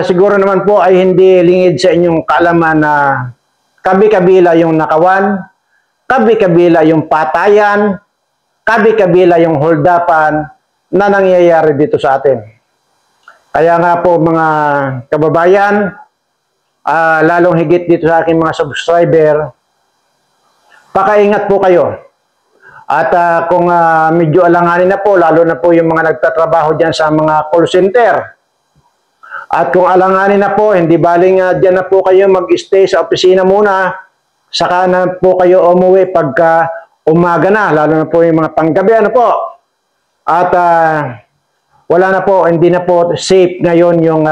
Siguro naman po ay hindi lingid sa inyong kaalaman na kabi-kabila yung nakawan, kabi-kabila yung patayan, kabi-kabila yung holdapan na nangyayari dito sa atin. Kaya nga po mga kababayan, lalong higit dito sa aking mga subscriber, pakaingat po kayo. At kung medyo alanganin na po, lalo na po yung mga nagtatrabaho dyan sa mga call center. At kung alanganin na po, hindi baling dyan na po kayo mag-stay sa opisina muna, saka na po kayo umuwi pagka umaga na, lalo na po yung mga panggabi, ano po. At wala na po, hindi na po safe ngayon yung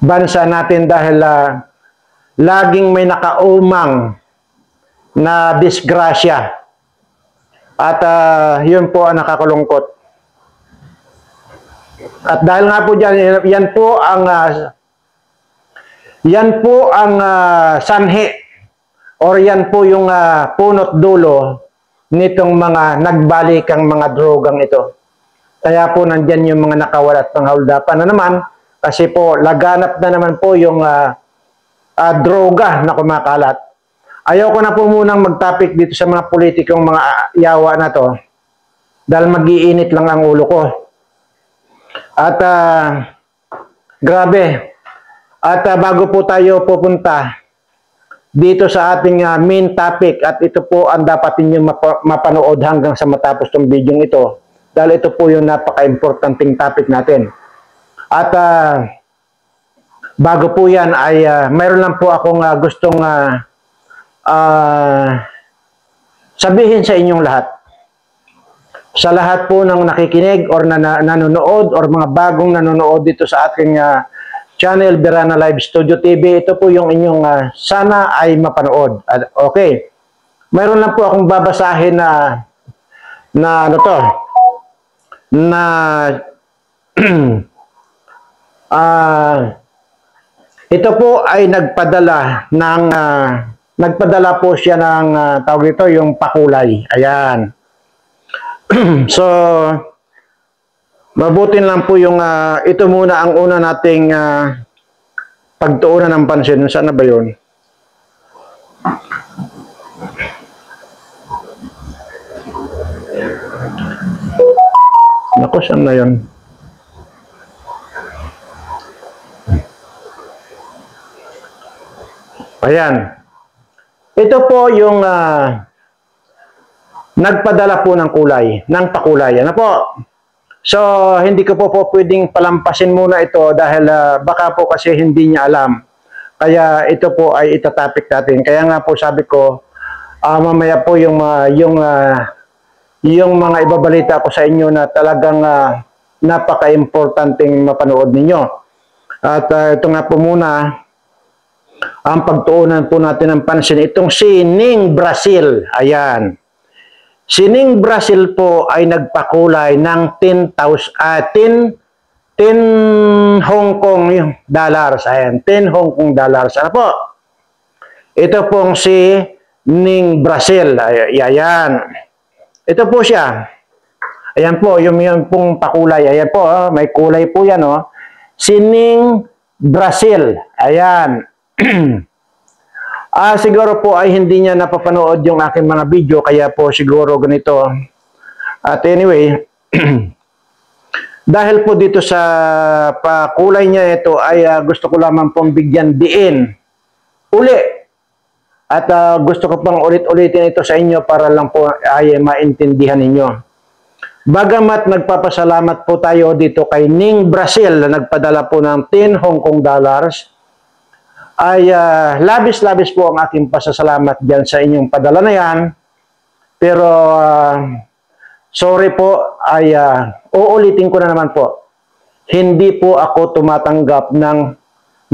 bansa natin dahil laging may nakaumang na disgrasya. At yun po ang nakakalungkot. At dahil nga po dyan, yan po ang sanhi or yan po yung punot dulo nitong mga nagbalikang mga drogang ito. Kaya po nandyan yung mga nakawala at pangholdapan na naman kasi po laganap na naman po yung droga na kumakalat. Ayaw ko na po munang mag-topic dito sa mga politikong mga yawa na to dahil mag-iinit lang ang ulo ko. At grabe. At bago po tayo pupunta dito sa ating main topic at ito po ang dapat ninyong mapanood hanggang sa matapos tong video ito dahil ito po yung napaka-importanting topic natin. At bago po yan ay mayroon lang po akong gustong sabihin sa inyong lahat. Sa lahat po ng nakikinig or nanonood or mga bagong nanonood dito sa ating channel Berana Live Studio TV, ito po yung inyong sana ay mapanood. Okay. Mayroon lang po akong babasahin na ano to, na ito po ay nagpadala po siya ng tawag ito, yung pakulay. Ayan. So, mabutin lang po yung ito muna ang una nating pagtuunan ng pansin. Saan na ba yun? Naku, saan na yun? Ayan. Ito po yung nagpadala po ng kulay, ng pakulay. Ano po? So, hindi ko po pwedeng palampasin muna ito dahil baka po kasi hindi niya alam. Kaya ito po ay itatapik natin. Kaya nga po sabi ko, mamaya po yung mga ibabalita ko sa inyo na talagang napaka-importanting mapanood ninyo. At ito nga po muna, ang pagtuunan po natin ng pansin, itong si Ning Brazil. Ayan. Si Ning Brazil po ay nagpakulay ng 10 Hong Kong dollars. Ayan, 10 Hong Kong dollars. Ano po? Ito pong si Ning Brazil. Ayan. Ito po siya. Ayan po, yung pong pakulay. Ayan po, may kulay po yan. Si Ning Brazil. Ayan. Siguro po ay hindi niya napapanood yung aking mga video, kaya po siguro ganito. At anyway, dahil po dito sa pakulay niya ito ay gusto ko lamang pong bigyan diin uli. At gusto ko pang ulit-ulitin ito sa inyo para lang po ay maintindihan ninyo. Bagamat nagpapasalamat po tayo dito kay Ning Brazil na nagpadala po ng 10 Hong Kong dollars, ay labis-labis po ang aking pasasalamat dyan sa inyong padala na yan. Pero sorry po, ay uulitin ko na naman po. Hindi po ako tumatanggap ng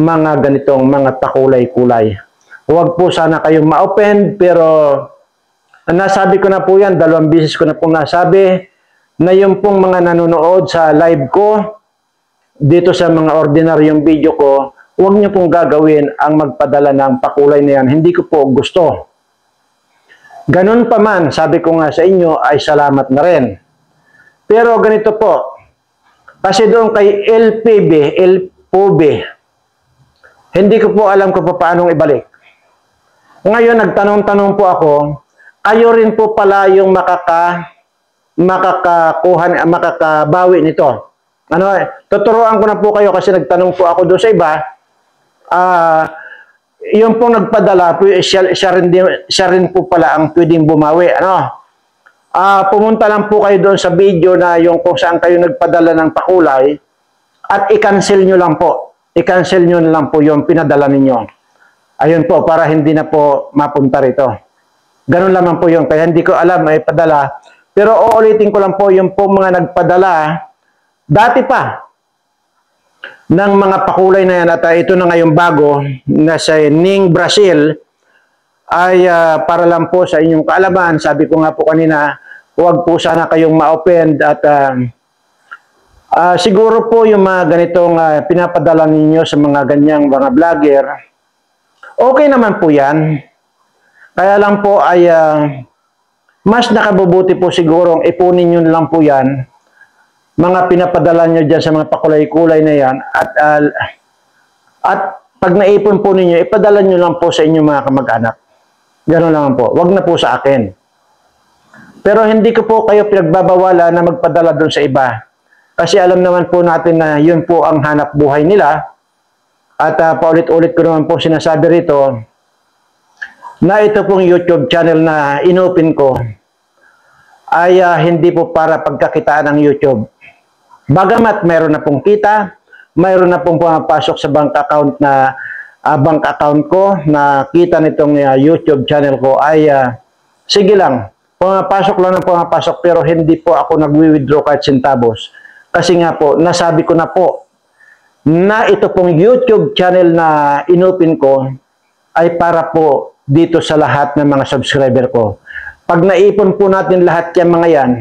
mga ganitong mga pakulay-kulay. Huwag po sana kayong ma-offend, pero nasabi ko na po yan, 2 beses ko na pong nasabi, na yung pong mga nanonood sa live ko, dito sa mga ordinaryong video ko, huwag niyo pong gagawin ang magpadala ng pakulay na yan. Hindi ko po gusto. Ganun pa man, sabi ko nga sa inyo, ay salamat na rin. Pero ganito po, kasi doon kay LPB, ube. Hindi ko po alam kung paano ibalik. Ngayon, nagtanong-tanong po ako, kayo rin po pala yung makakabawi nito. Ano, tuturuan ko na po kayo kasi nagtanong po ako doon sa iba. Yung pong nagpadala, siya rin po pala ang pwedeng bumawi. Ano? Pumunta lang po kayo doon sa video na yung kung saan kayo nagpadala ng pakulay at i-cancel nyo lang po. I-cancel nyo lang po yung pinadala ninyo. Ayun po, para hindi na po mapunta rito. Ganun lamang po yung, kaya hindi ko alam may padala. Pero uulitin ko lang po yung po mga nagpadala, dati pa, ng mga pakulay na yan, at ito na ngayong bago, na sa Ning Brazil, ay para lang po sa inyong kaalaman, sabi ko nga po kanina, huwag po sana kayong ma-offend at siguro po yung mga ganitong pinapadala ninyo sa mga ganyang mga vlogger, okay naman po yan. Kaya lang po ay mas nakabubuti po sigurong ipunin nyo lang po yan, mga pinapadala nyo dyan sa mga pakulay-kulay na yan, at pag naipon po ninyo, ipadala nyo lang po sa inyong mga kamag-anak. Gano'n lang po. Wag na po sa akin. Pero hindi ko po kayo pinagbabawala na magpadala doon sa iba. Kasi alam naman po natin na yun po ang hanap buhay nila. At paulit-ulit ko naman po sinasabi rito na ito pong YouTube channel na inopen ko ay hindi po para pagkakitaan ng YouTube. Bagamat mayroon na pong kita, mayroon na pong pumapasok sa bank account ko na kita nitong YouTube channel ko ay sige lang, pumapasok lang ng pumapasok pero hindi po ako nagwi-withdraw kahit centavos. Kasi nga po, nasabi ko na po na ito pong YouTube channel na inopen ko ay para po dito sa lahat ng mga subscriber ko. Pag naipon po natin lahat yung mga yan,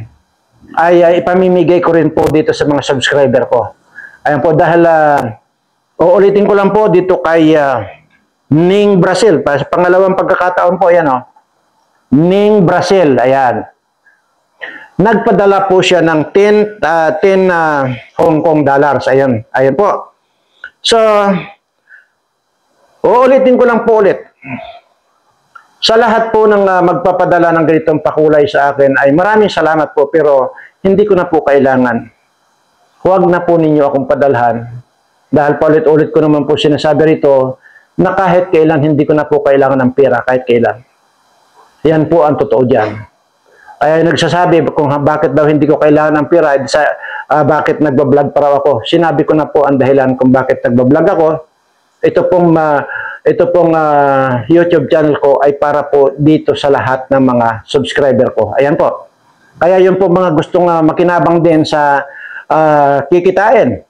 ay ipamimigay ko rin po dito sa mga subscriber ko. Ayan po, dahil uulitin ko lang po dito kay Ning Brazil. Pangalawang pagkakataon po, ayan o. Ning Brazil, ayan. Nagpadala po siya ng 10 Hong Kong dollars. Ayan, ayan po. So, uulitin ko lang po ulit. Sa lahat po ng magpapadala ng ganitong pakulay sa akin ay maraming salamat po pero hindi ko na po kailangan. Huwag na po ninyo akong padalhan dahil paulit-ulit ko naman po sinasabi rito na kahit kailan hindi ko na po kailangan ng pera kahit kailan. Yan po ang totoo dyan. Ay nagsasabi kung bakit daw hindi ko kailangan ng pera, bakit nagbablog pa raw ako. Sinabi ko na po ang dahilan kung bakit nagbablog ako. Ito pong YouTube channel ko ay para po dito sa lahat ng mga subscriber ko. Ayan po. Kaya yung po mga gustong makinabang din sa kikitain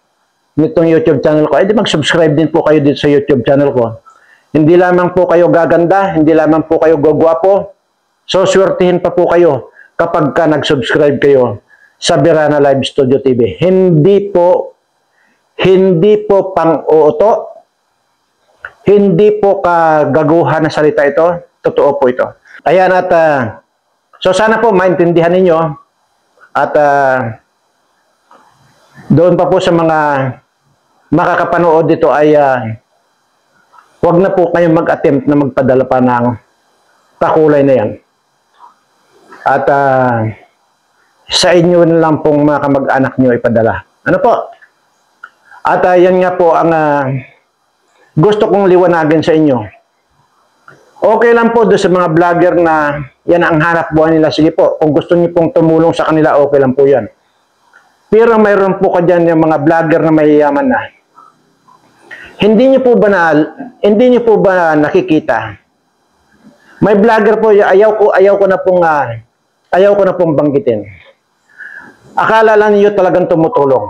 nitong YouTube channel ko, ay di mag-subscribe din po kayo dito sa YouTube channel ko. Hindi lamang po kayo gaganda, hindi lamang po kayo gagwapo, so swertihin pa po kayo kapag ka nag-subscribe kayo sa Birana Live Studio TV. Hindi po pang-uuto, hindi po kagaguhan na salita ito, totoo po ito. Ayan at, so sana po maintindihan ninyo at doon pa po sa mga makakapanood dito ay huwag na po kayong mag-attempt na magpadala pa ng pakulay na yan. At sa inyo na lang pong mga kamag-anak nyo ipadala. Ano po? At yan nga po ang gusto kong liwanagin sa inyo. Okay lang po doon sa mga vlogger na yan ang hanap buhay nila. Sige po, kung gusto niyo pong tumulong sa kanila, okay lang po yan. Pero mayroon po ka dyan yung mga vlogger na mayayaman na. Hindi niyo po ba nakikita? May vlogger po, ayaw ko na pong banggitin. Akala lang niyo talagang tumutulong.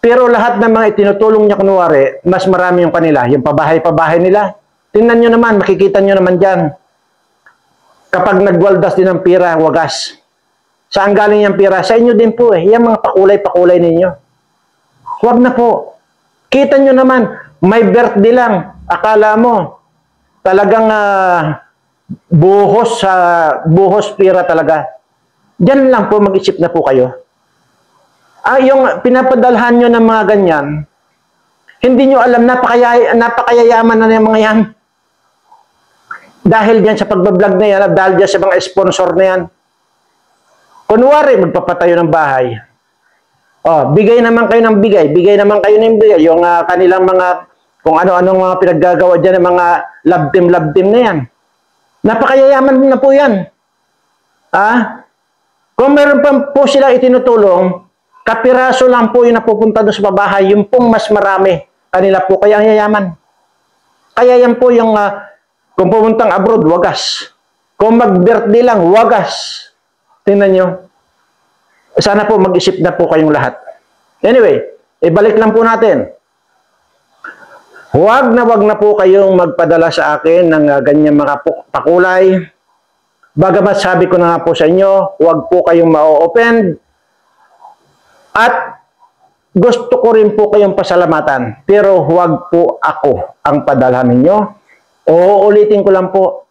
Pero lahat ng mga itinutulong niya kunwari, mas marami yung kanila. Yung pabahay-pabahay nila. Tingnan nyo naman, makikita nyo naman dyan. Kapag nagwaldas din ng pira, wagas. Saan galing yung pira? Sa inyo din po eh. Yung mga pakulay-pakulay ninyo. Huwag na po. Kita nyo naman, may birthday lang. Akala mo, talagang buhos pira talaga. Diyan lang po mag-isip na po kayo. Yung pinapadalhan nyo ng mga ganyan, Hindi nyo alam, napakayayaman na yung mga yan. Dahil dyan sa pagbablog na yan, at dahil dyan sa mga sponsor na yan. Kunwari, magpapatayo ng bahay. Bigay naman kayo ng bigay. Bigay naman kayo ng bigay. Yung kanilang mga, kung ano-anong mga pinaggagawa dyan, ng mga love team na yan. Napakayayaman na po yan. Kung meron pa po silang itinutulong, kapiraso lang po yung napupunta doon sa babahay, yung pong mas marami, kanila po kaya yayaman. Kaya yan po yung, kung pupuntang abroad, wagas. Kung mag-birthday lang, wagas. Tingnan nyo. Sana po mag-isip na po kayong lahat. Anyway, ibalik lang po natin. Huwag na po kayong magpadala sa akin ng ganyan mga pakulay. Bagamat sabi ko na nga po sa inyo, huwag po kayong ma-offend. At gusto ko rin po kayong pasalamatan. Pero huwag po ako ang padalhan ninyo. Uulitin ko lang po.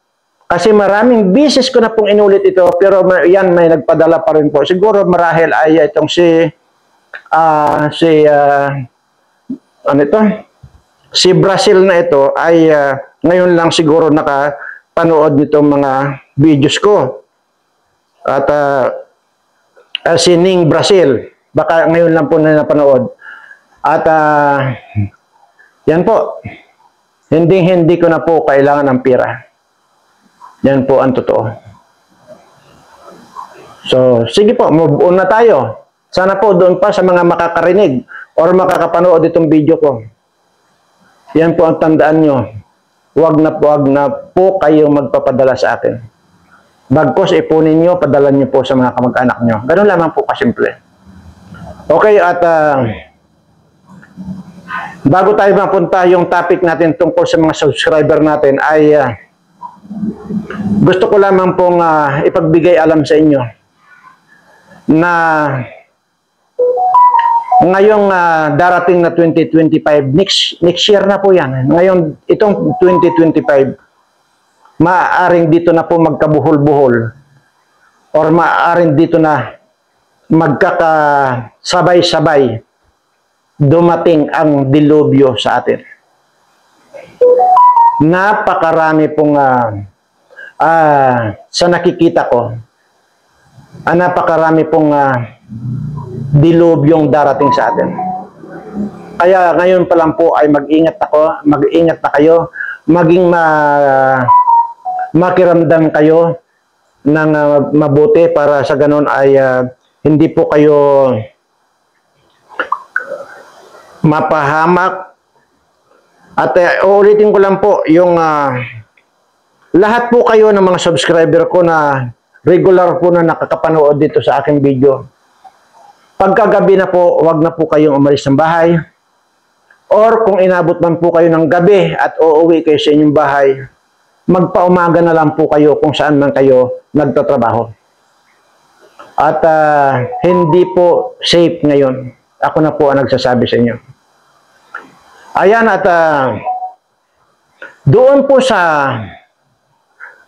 Kasi maraming bisis ko na pong inulit ito, pero yan may nagpadala pa rin po. Siguro marahil ay itong si Brazil na ito ay ngayon lang siguro nakapanood nitong mga videos ko. At si Ning Brazil, baka ngayon lang po na napanood. At yan po, hindi ko na po kailangan ng pera. Yan po ang totoo. So, sige po, move on na tayo. Sana po doon pa sa mga makakarinig or makakapanood itong video ko. Yan po ang tandaan nyo. Huwag na po kayo magpapadala sa akin. Bagkos ipunin nyo, padalan nyo po sa mga kamag-anak nyo. Ganun lamang po kasimple. Okay, at bago tayo mapunta yung topic natin tungkol sa mga subscriber natin ay gusto ko lamang pong ipagbigay alam sa inyo na ngayong darating na 2025, next year na po yan. Ngayon, itong 2025, maaaring dito na po magkabuhol-buhol or maaaring dito na magkakasabay-sabay dumating ang dilubyo sa atin. Napakarami pong sa nakikita ko, napakarami pong dilubyong darating sa atin. Kaya ngayon pa lang po ay mag-ingat na kayo, maging makiramdam kayo ng mabuti para sa ganun ay hindi po kayo mapahamak. At uulitin ko lang po yung lahat po kayo ng mga subscriber ko na regular po na nakakapanood dito sa aking video. Pagkagabi na po, wag na po kayong umalis ng bahay. Or kung inabot man po kayo ng gabi at uuwi kayo sa inyong bahay, magpaumaga na lang po kayo kung saan man kayo nagtatrabaho. At hindi po safe ngayon. Ako na po ang nagsasabi sa inyo. Ayan, at doon po sa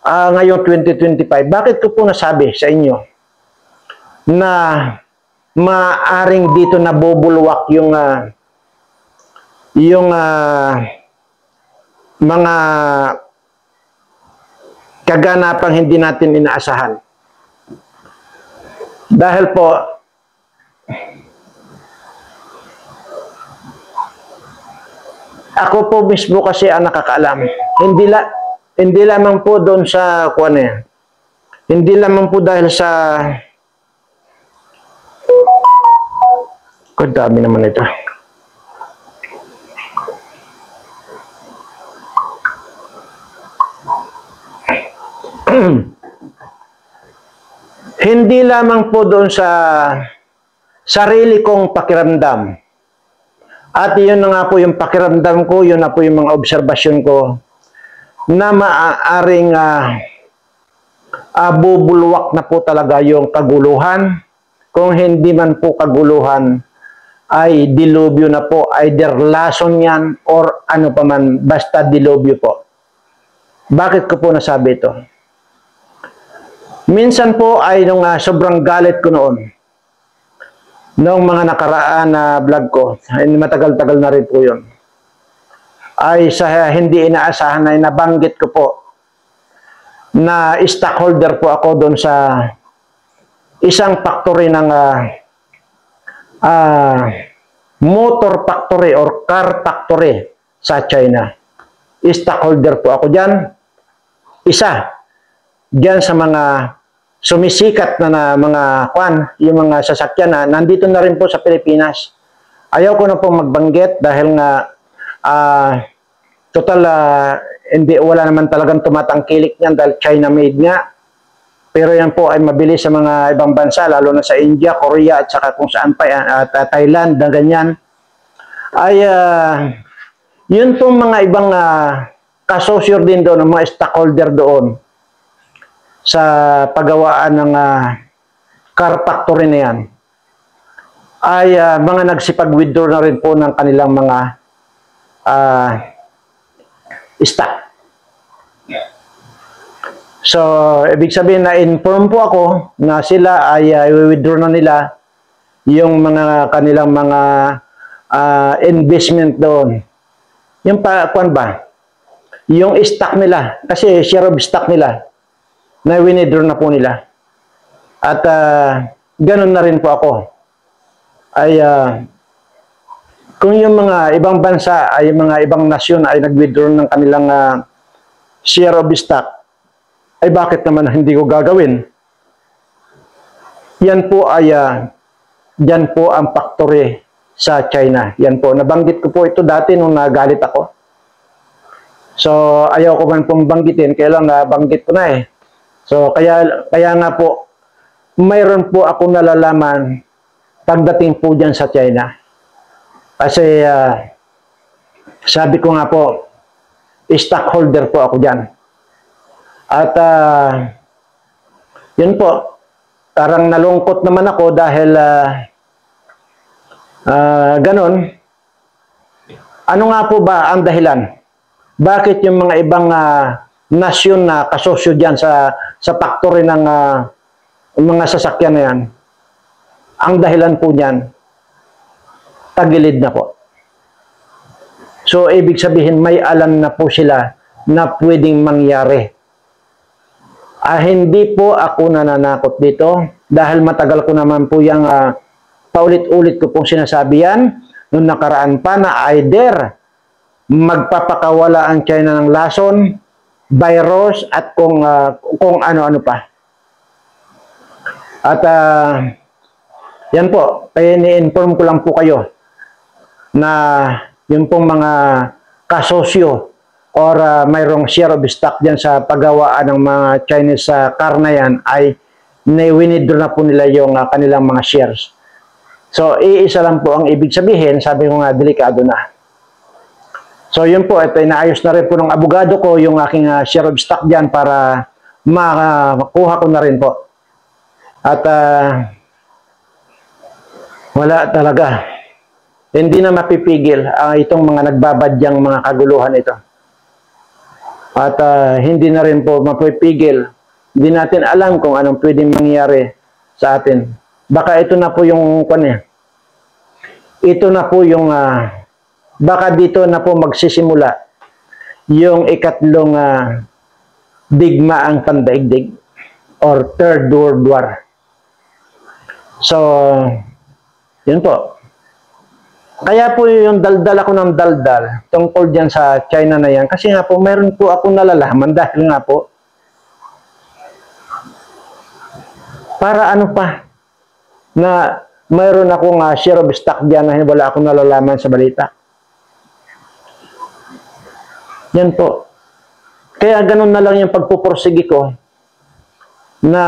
ngayong 2025, bakit ko po nasabi sa inyo na maaring dito nabubulwak yung mga kaganapang hindi natin inaasahan. Dahil po ako po mismo kasi ang nakakaalam. Hindi lamang po doon sa hindi lamang po dahil sa dami naman ito. Hindi lamang po doon sa sarili kong pakiramdam. At yun na nga po yung pakiramdam ko, yun na po yung mga obserbasyon ko na maaaring bubulwak na po talaga yung kaguluhan. Kung hindi man po kaguluhan, ay dilubyo na po, either lason yan or ano pa man, basta dilubyo po. Bakit ko po nasabi ito? Minsan po ay nung sobrang galit ko noon, noong mga nakaraan na vlog ko, matagal-tagal na rin po yun. ay sa hindi inaasahan ay nabanggit ko po na stockholder po ako doon sa isang factory ng motor factory or car factory sa China. Stockholder po ako dyan. Isa dyan sa mga sumisikat na mga yung mga sasakyan na nandito na rin po sa Pilipinas. Ayaw ko na po magbanggit dahil nga total hindi, wala naman talagang tumatangkilik niyan dahil China made nga. Pero yan po ay mabilis sa mga ibang bansa, lalo na sa India, Korea at saka kung saan pa at Thailand na ganyan. Ay yun pong mga ibang kasosyo din doon, mga stockholder doon sa paggawaan ng car factory na yan ay mga nagsipag-withdraw na rin po ng kanilang mga stock. So, ibig sabihin na inform po ako na sila ay i-withdraw na nila yung mga kanilang mga investment doon. Yung kuan ba? Yung stock nila, kasi share of stock nila na withdraw na po nila. At ganun na rin po ako. Ay kung yung mga ibang bansa ay mga ibang nasyon ay nag-withdraw ng kanilang share of stock, ay bakit naman hindi ko gagawin? Yan po ay yan po ang factory sa China. Yan po, nabanggit ko po ito dati nung nagalit ako. So, ayaw ko man pong banggitin, kaya lang nabanggit ko na eh. So, kaya nga po, mayroon po ako nalalaman pagdating po dyan sa China. Kasi, sabi ko nga po, stockholder po ako dyan. At, yun po, parang nalungkot naman ako dahil, ganon. Ano nga po ba ang dahilan? Bakit yung mga ibang nasyon na kasosyo dyan sa factory ng mga sasakyan na yan, ang dahilan po niyan, tagilid na po. So, ibig sabihin, may alam na po sila na pwedeng mangyari. Hindi po ako nananakot dito dahil matagal ko naman po yung paulit-ulit ko pong sinasabi yan noong nakaraan pa na either magpapakawala ang China ng lason, virus, at kung ano-ano pa. At yan po, kaya ni-inform ko lang po kayo na yung pong mga kasosyo or mayroong share of stock dyan sa paggawaan ng mga Chinese car na yan ay winidraw na po nila yung kanilang mga shares. So, iisa lang po ang ibig sabihin, sabi ko nga, delikado na. So, yun po, ito, inaayos na rin po ng abogado ko yung aking share of stock dyan para makuha ko na rin po. At wala talaga. Hindi na mapipigil itong mga nagbabadyang mga kaguluhan ito. At hindi na rin po mapipigil. Hindi natin alam kung anong pwedeng mangyari sa atin. Baka ito na po yung ito na po yung baka dito na po magsisimula yung ikatlong digmaang pandaigdig or Third World War. So, yun po. Kaya po yung daldal ako ng daldal tungkol dyan sa China na yan. Kasi nga po, meron po ako nalalaman dahil nga po, para ano pa, na mayroon akong share of stock dyan na wala akong nalalaman sa balita. Yan po. Kaya ganun na lang yung pagpupursige ko na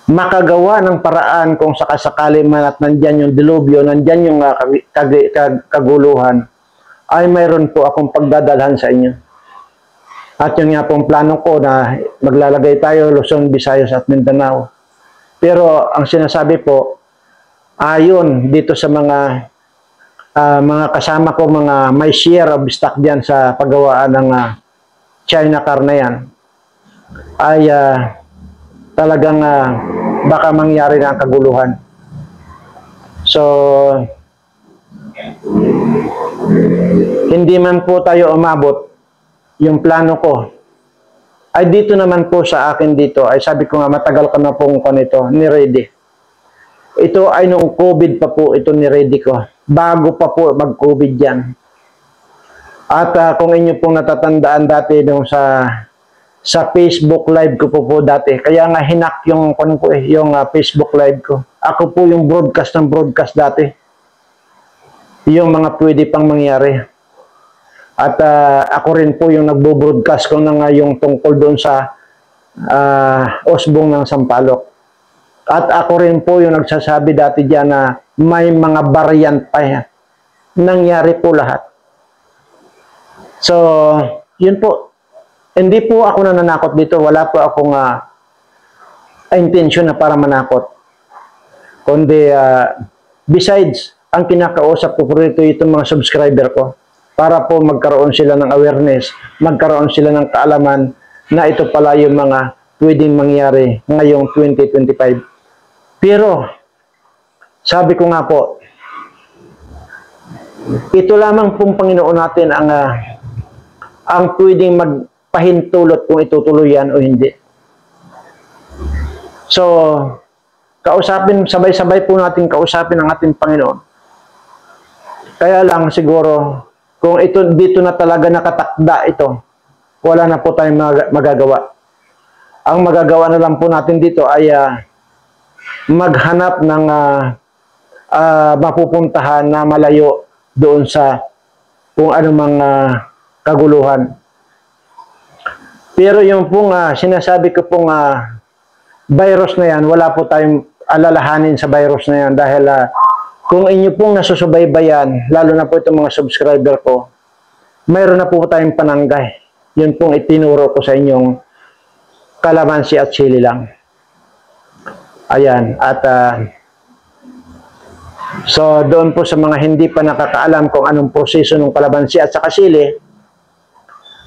makagawa ng paraan kung sakasakali man at nandyan yung dilubyo, nandyan yung kaguluhan, ay mayroon po akong pagdadalhan sa inyo. At yun nga pong plano ko na maglalagay tayo Luzon, Visayas at Mindanao. Pero ang sinasabi po, ayon dito sa mga kasama ko, mga may share of stock dyan sa paggawaan ng China car na yan, ay talagang baka mangyari na ang kaguluhan. So, hindi man po tayo umabot, yung plano ko, ay dito naman po sa akin dito, ay sabi ko nga matagal ko na pong nito, ni-ready. Ito ay nung COVID pa po, ito ni-ready ko. Bago pa po mag-COVID yan. At kung inyo pong natatandaan dati nung sa Facebook live ko po dati, kaya nga hinak yung Facebook live ko. Ako po yung broadcast ng broadcast dati. Yung mga pwede pang mangyari. At ako rin po yung nagbo-broadcast ko na yung tungkol doon sa Osbong ng Sampaloc. At ako rin po yung nagsasabi dati dyan na may mga variant pa yan. Nangyari po lahat. So, yun po. Hindi po ako nananakot dito. Wala po akong intention na para manakot. Kundi, besides, ang kinakausap ko po rito itong mga subscriber ko para po magkaroon sila ng awareness, magkaroon sila ng kaalaman na ito pala yung mga pwedeng mangyari ngayong 2025. Pero, sabi ko nga po, ito lamang pong Panginoon natin ang pwedeng magpahintulot kung itutuloy yan o hindi. So, sabay-sabay po natin kausapin ang ating Panginoon. Kaya lang siguro, kung dito na talaga nakatakda ito, wala na po tayong magagawa. Ang magagawa na lang po natin dito ay maghanap ng mapupuntahan na malayo doon sa kung anumang kaguluhan. Pero yung pong sinasabi ko pong virus na yan, wala po tayong alalahanin sa virus na yan dahil kung inyo pong nasusubaybayan, lalo na po itong mga subscriber ko, mayroon na po tayong pananggay. Yun pong itinuro ko sa inyong kalamansi at sili lang. Ayan, at so doon po sa mga hindi pa nakakaalam kung anong proseso ng kalamansi at saka sili,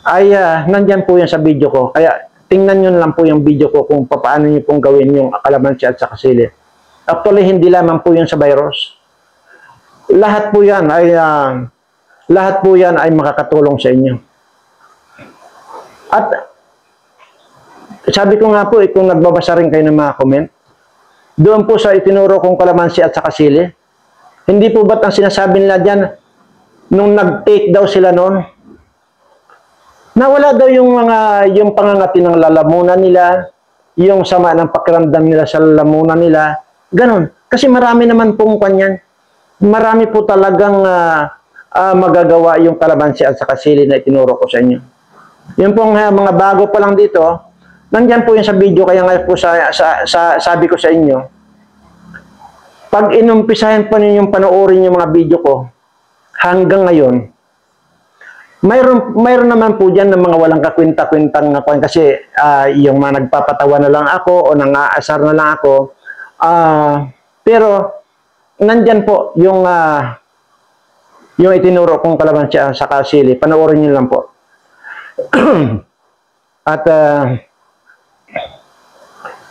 ay nandyan po yan sa video ko. Kaya tingnan nyo lang po yung video ko kung paano nyo pong gawin yung kalamansi at saka sili. Actually, hindi lamang po yun sa virus. Lahat po yan ay makakatulong sa inyo. At sabi ko nga po, kung nagbabasa rin kayo ng mga comment, doon po sa itinuro kong kalamansi at saka sili, hindi po ba't ang sinasabi nila dyan, nung nag-take daw sila noon, nawala daw yung pangangati ng lalamunan nila, yung sama ng pakiramdam nila sa lalamunan nila, ganon. Kasi marami naman pong kanyan. Marami po talagang magagawa yung kalamansi at saka sili na itinuro ko sa inyo. Yung pong mga bago pa lang dito, nandyan po yung sa video, kaya nga po sabi ko sa inyo, pag inumpisahan pa ninyong panoorin yung mga video ko, hanggang ngayon, mayroon naman po dyan ng mga walang kakwinta-kwintang kasi yung mga nagpapatawa na lang ako o nang-aasar na lang ako. Pero, nandyan po yung itinuro kong kalamansi sa sili. Panoorin nyo lang po. At,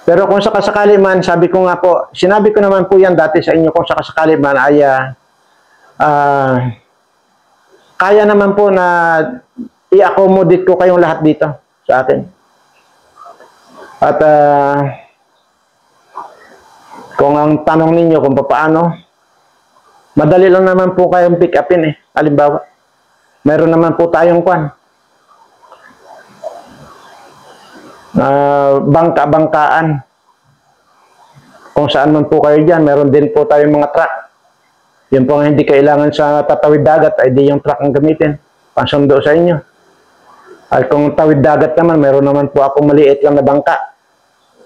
pero kung sakasakali man, sabi ko nga po, sinabi ko naman po yan dati sa inyo, kung sakasakali man ay kaya naman po na i-accommodate ko kayong lahat dito sa akin. At kung ang tanong ninyo kung paano, madali lang naman po kayong pick upin eh. Halimbawa, mayroon naman po tayong bangka-bangkaan. Kung saan man po kayo dyan, meron din po tayong mga truck. Yun po hindi kailangan sa tatawid dagat, ay di yung truck ang gamitin. Pansundo sa inyo. At kung tawid dagat naman, meron naman po akong maliit lang na bangka.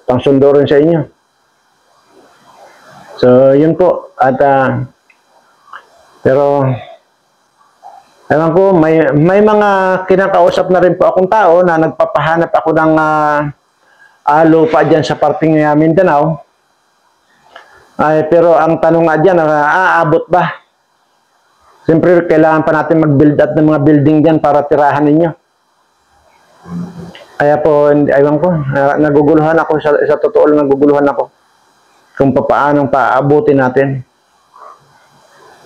Pansundo rin sa inyo. So, yun po. At, pero, ewan ko, may mga kinakausap na rin po akong tao na nagpapahanap ako ng lupa dyan sa parting Mindanao. Ay, pero ang tanong nga dyan, aabot ba? Siyempre, kailangan pa natin mag-build up ng mga building dyan para tirahan ninyo. Kaya po, ewan ko, naguguluhan ako, sa totoo lang naguguluhan ako kung paanong paabutin natin.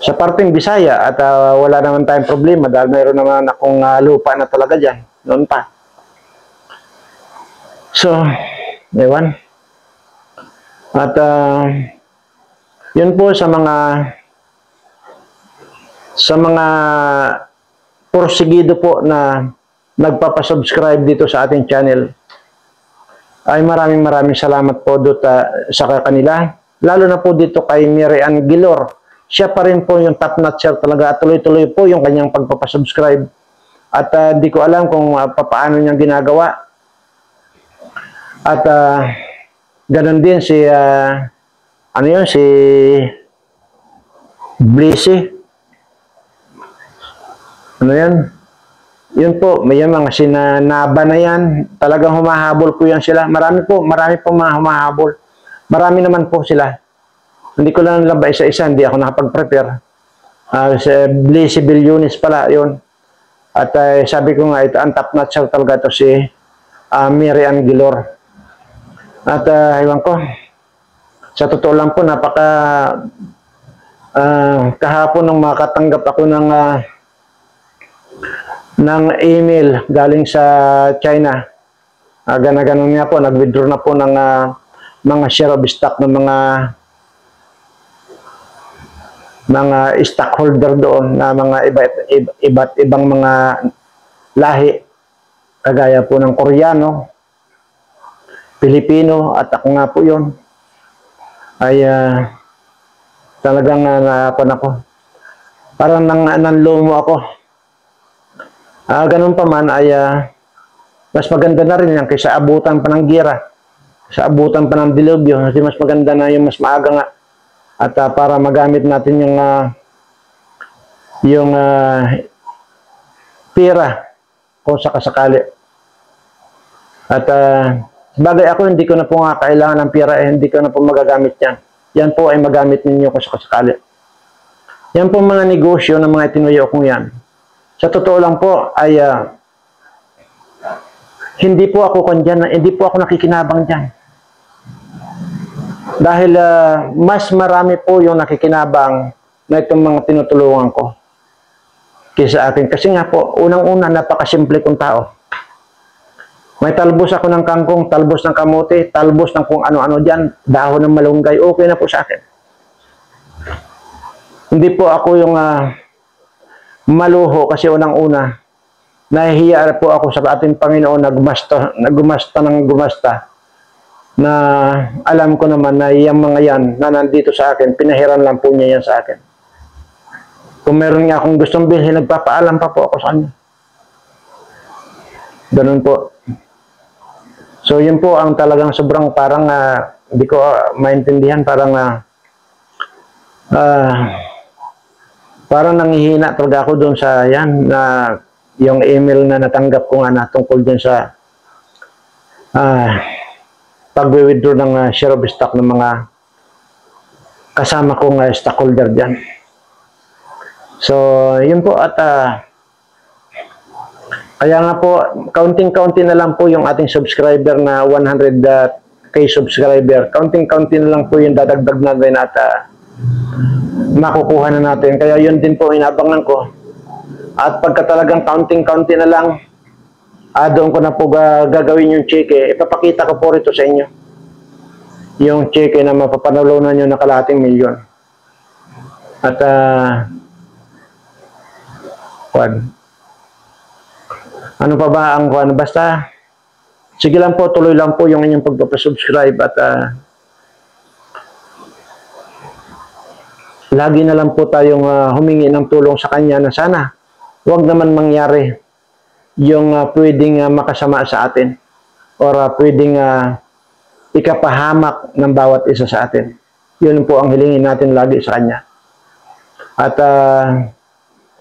sa parteng Bisaya at wala naman tayong problema dahil mayroon naman akong lupa na talaga dyan noon pa. So, ewan. At yun po sa mga porsigido po na nagpapasubscribe dito sa ating channel, ay maraming salamat po dito sa kanila. Lalo na po dito kay Mary Ann Gilor. Siya pa rin po yung top notcher talaga at tuloy-tuloy po yung kanyang pagpapasubscribe. At di ko alam kung paano niya ginagawa. At ganun din si si Blissy. Yun po, may mga sinanaba na yan. Talagang humahabol po yan sila. Marami po mga humahabol. Marami naman po sila. Hindi ko lang ba isa-isa, hindi ako nakapag-prepare. Si Blissy Bilyonis pala, yun. At sabi ko nga, ito, ang top notcher talaga ito si Mary Ann Gilor. At iwan ko, sa totoo lang po, kahapon nung makatanggap ako ng email galing sa China. Ganun nga po, nag-withdraw na po ng mga share of stock ng mga stockholder doon na mga iba't ibang mga lahi, kagaya po ng Koreano, Pilipino, at ako nga po yun ay talagang ako parang nanlumo ako. Ganun pa man ay mas maganda na rin yan kaysa abutan pa ng gira, sa abutan pa ng dilubyo. Kasi mas maganda na yung mas maaga nga. At para magamit natin yung pera kung sakasakali. At bagay ako, hindi ko na po nga kailangan ng pera, hindi ko na po magagamit yan. Yan po ay magamit ninyo kung sakasakali. Yan po mga negosyo ng mga itinuyo kong yan. Sa totoo lang po ay hindi po ako hindi po ako nakikinabang dyan. Dahil mas marami po yung nakikinabang na itong mga tinutulungan ko kaysa akin. Kasi nga po, unang-una, napakasimple kong tao. May talbos ako ng kangkong, talbos ng kamote, talbos ng kung ano-ano dyan, dahon ng malunggay, okay na po sa akin. Hindi po ako yung maluho kasi unang-una, nahihiya po ako sa ating Panginoon na gumasta na alam ko naman na yung mga yan na nandito sa akin, pinahiran lang po niya yan sa akin. Kung meron nga akong gustong bilhin, nagpapaalam pa po ako sa kanya. Ganun po. So yun po ang talagang sobrang parang hindi ko maintindihan, parang nanghihina talaga ako doon sa yan na yung email na natanggap ko nga na tungkol dun sa pag-withdraw ng share of stock ng mga kasama kong stockholder dyan. So, yun po at kaya nga po, counting-counting na lang po yung ating subscriber na 100k subscriber. Counting-counting na lang po yung dadagdag natin at makukuha na natin. Kaya yun din po inabangan ko. At pagka talagang counting-counting na lang, doon ko na po gagawin yung cheque. Ipapakita ko po rito sa inyo. Yung cheque na mapapanalunan nyo na kalahating milyon. At, ano pa ba ang basta, sige lang po, tuloy lang po yung inyong pagpapasubscribe at lagi na lang po tayong humingi ng tulong sa kanya na sana huwag naman mangyari yung pwedeng makasama sa atin or pwedeng ikapahamak ng bawat isa sa atin. Yun po ang hilingin natin lagi sa kanya. At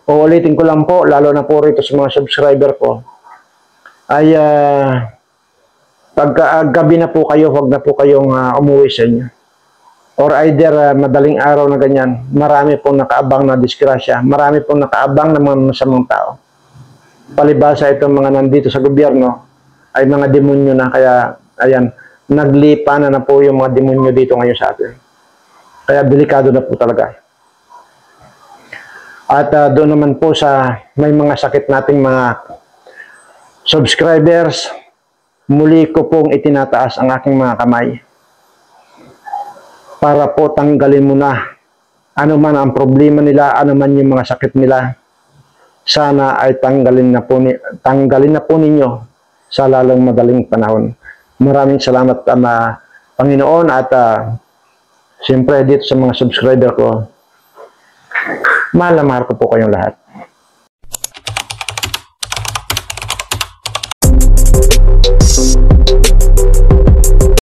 uulitin ko lang po, lalo na po rito sa mga subscriber ko, ay pagka gabi na po kayo, huwag na po kayong umuwi sa inyo. Or either madaling araw na ganyan, marami pong nakaabang na disgrasya, marami pong nakaabang na mga masamang tao. Palibasa itong mga nandito sa gobyerno ay mga demonyo na, kaya ayan, naglipa na po yung mga demonyo dito ngayon sa atin. Kaya delikado na po talaga. At doon naman po sa may mga sakit nating mga subscribers, muli ko pong itinataas ang aking mga kamay para po tanggalin mo na ano man ang problema nila, ano man yung mga sakit nila. Sana ay tanggalin na po ninyo sa lalong madaling panahon. Maraming salamat, Panginoon, at siyempre dito sa mga subscriber ko, mahal na mahal ko po kayong lahat.